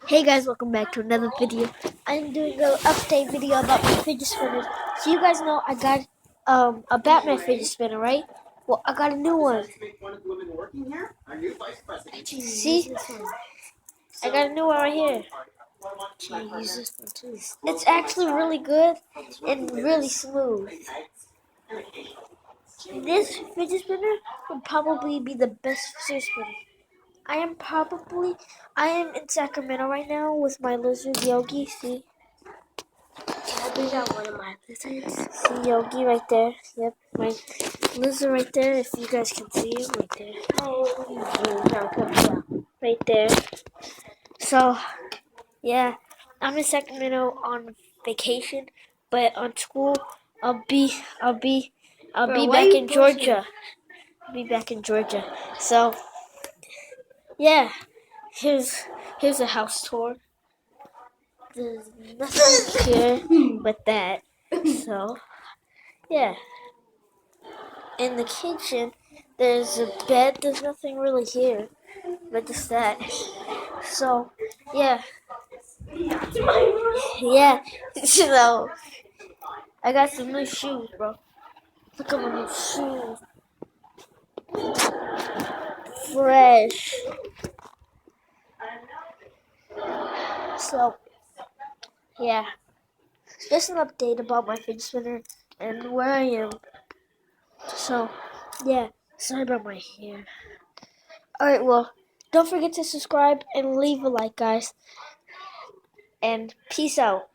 Hey guys, welcome back to another video. I'm doing an update video about my fidget spinners. So you guys know I got a Batman fidget spinner, right? Well, I got a new one. See? I got a new one right here. It's actually really good and really smooth. This fidget spinner would probably be the best fidget spinner. I am in Sacramento right now with my lizard Yogi. See? Can I bring out one of my lizards? See Yogi right there. Yep, my lizard right there. If you guys can see him right there. Oh, Right there. So, yeah, I'm in Sacramento on vacation, but on school, I'll be back in Georgia. I'll be back in Georgia. So, yeah, here's a house tour. There's nothing here but that. So, yeah. In the kitchen, there's a bed. There's nothing really here, but just that. So, yeah. Yeah. So, I got some new shoes, bro. Look at my new shoes. Fresh. So, yeah. Just an update about my fidget spinner and where I am. So, yeah. Sorry about my hair. Alright, well, don't forget to subscribe and leave a like, guys. And peace out.